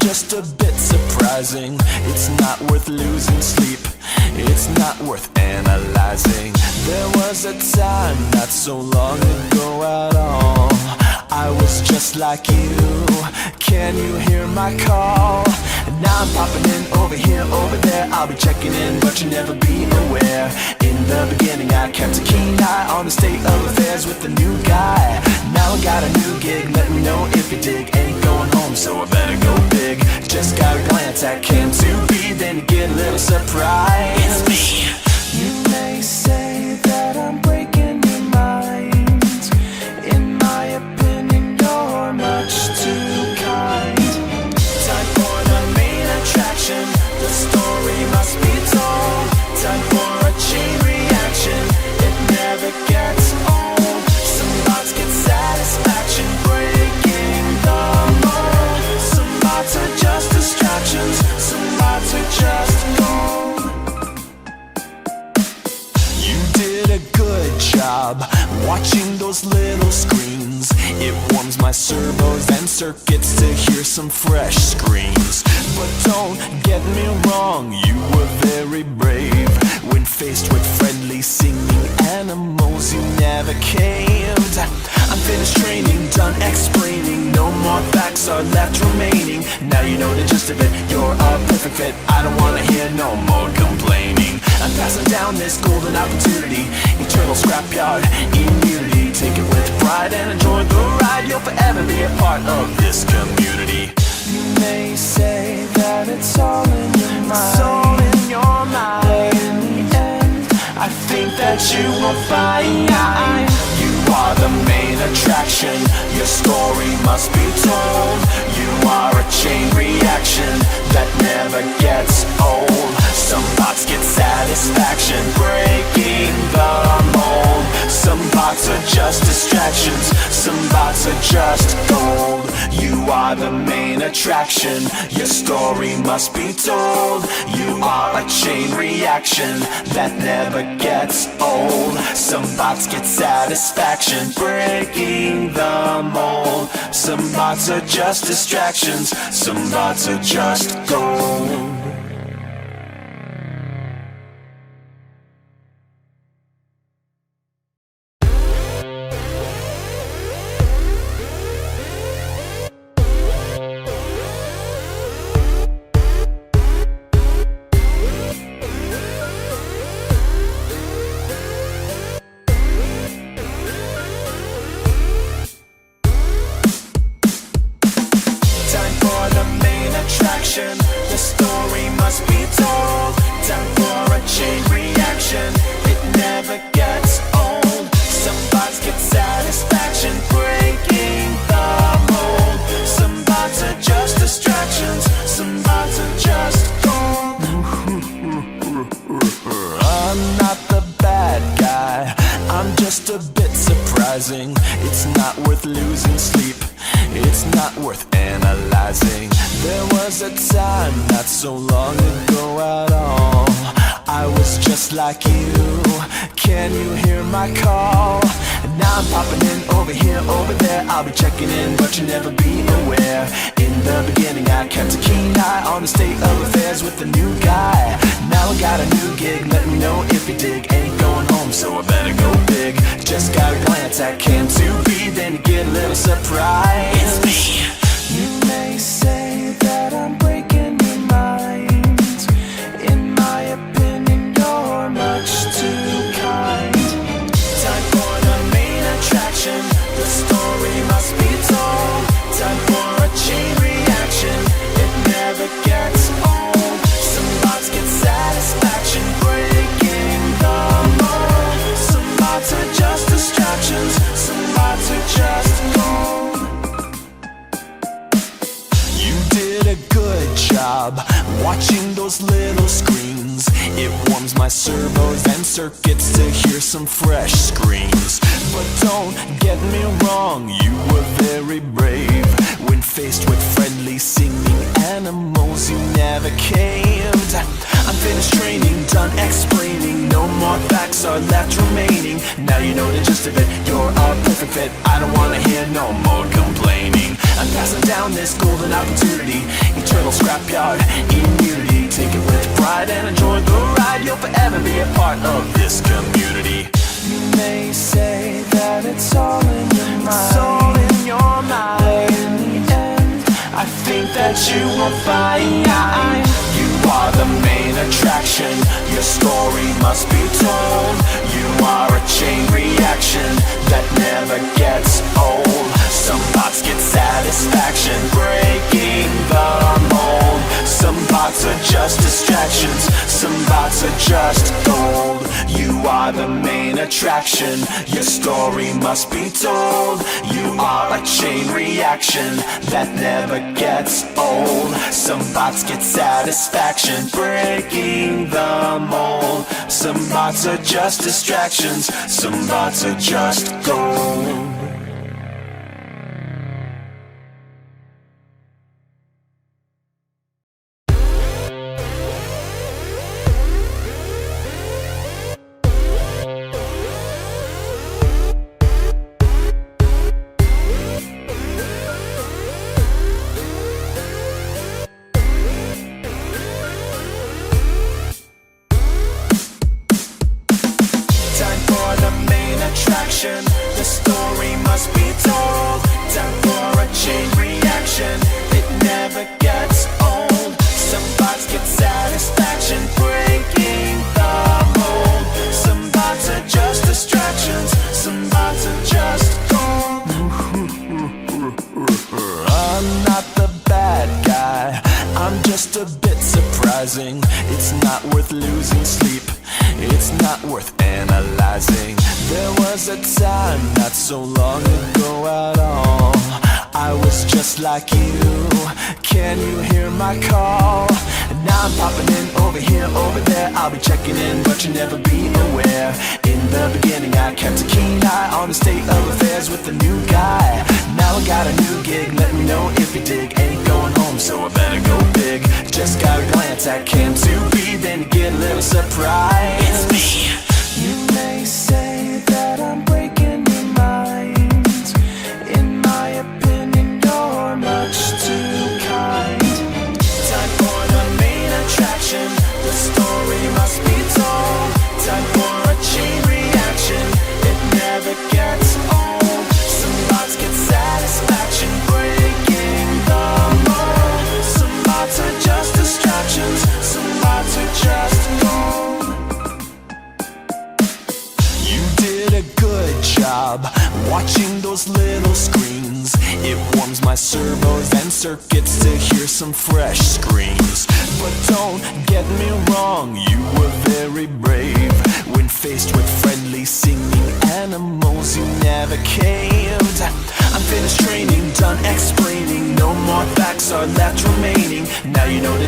just a bit surprising. It's not worth losing sleep, it's not worth analyzing. There was a time not so long ago at all, I was just like you. Can you hear my call? And now I'm popping in over here, over there. I'll be checking in, but you'll never be aware. In the beginning I kept a keen eye on the state of affairs with the new guy. Now I got a new gig, let me know if you dig. Ain't going home, so I better go big. Just gotta glance at Cam to be, then you get a little surprise. It's me. You may say that I'm breaking your mind. In my opinion, you're much too kind. Time for the main attraction, the story must be told. Time for a chain reaction, it never gets old. Some thoughts get satisfaction, breaking the mold. Some thoughts are just distractions, some thoughts are just gold. You did a good job watching those little screens. It warms my servos and circuits to hear some fresh screams. But don't get me wrong, you were very brave. When faced with friendly singing animals, you never caved. I'm finished training, done explaining. No more facts are left remaining. Now you know the gist of it, you're a perfect fit. I don't wanna hear no more complaining. I'm passing down this golden opportunity, eternal scrapyard immunity. Take it with pride and enjoy the ride. You'll forever be a part of this community. You may say that it's all in your mind, it's all in your mind. But in the end, I think that you will find you are the main attraction. Your story must be told. You are a chain reaction that never gets old. Some thoughts get satisfaction, breaking the mold. Some thoughts are just distractions, some thoughts are just gold. You are the main attraction, your story must be told. You are a chain reaction that never gets old. Some thoughts get satisfaction, breaking the mold. Some thoughts are just distractions, some thoughts are just gold. The story must be told. Time for a chain reaction, it never gets old. Some thoughts get satisfaction, breaking the mold. Some thoughts are just distractions, some thoughts are just gold. I'm not the bad guy, I'm just a bit surprising. It's not worth losing sleep, it's not worth analyzing. There was a time not so long ago at all, I was just like you. Can you hear my call? And now I'm popping in over here, over there. I'll be checking in, but you'll never be aware. In the beginning I kept a keen eye on the state of affairs with the new guy. Now I got a new gig, let me know if you dig. Ain't going home, so I better go big. Just gotta glance at Cam to be, then you get a little surprise. It's me. You may say that I'm breaking your mind. In my opinion, you're much too kind. Time for the main attraction, the story must be told. Time for a chain reaction, it never gets old. Some thoughts get satisfaction, breaking the mold. Some thoughts are just distractions, some thoughts are just gold. A good job watching those little screens. It warms my servos and circuits to hear some fresh screams. But don't get me wrong, you were very brave. When faced with friendly singing animals, you never caved. I'm finished training, done explaining. No more facts are left remaining. Now you know the gist of it, you're a perfect fit. I don't wanna hear no more complaining. I'm passing down this golden opportunity, eternal side and enjoy the ride. You'll forever be a part of this community. You may say that it's all in your mind. It's all in your mind. But in the end, I think that you will find you are the main attraction. Your story must be told. You are a chain reaction that never gets old. Some bots get satisfaction breaking the mold. Some bots are just distractions. Some bots are just gold. You are the main attraction. Your story must be told. You are a chain reaction that never gets old. Some bots get satisfaction breaking the mold. Some bots are just distractions. Some bots are just gold. Attraction, the story must be told. Time for a chain reaction, it never gets old. Some bots get satisfaction breaking the mold. Some bots are just distractions. Some bots are just gold. I'm not the bad guy, I'm just a bit surprising. It's not worth losing sleep, it's not worth analyzing. There was a time not so long ago at all, I was just like you. Can you hear my call? And now I'm popping in over here, over there. I'll be checking in, but you'll never be aware. In the beginning I kept a keen eye on the state of affairs with the new guy. Now I got a new gig, let me know if you dig. Ain't going home, so I better go big. Just got a glance at Cam2B, then you get a little surprise. It's me. You may say that I'm breaking your mind. In my opinion, you're much too kind. Time for the main attraction. The story must be told. Time for a chain reaction. It never gets old. Some bots get satisfaction breaking the mold. Some bots are just distractions. Some bots are just gold. A good job watching those little screens. It warms my servos and circuits to hear some fresh screams. But don't get me wrong, you were very brave. When faced with friendly singing animals, you never caved. I'm finished training, done explaining. No more facts are left remaining. Now you know that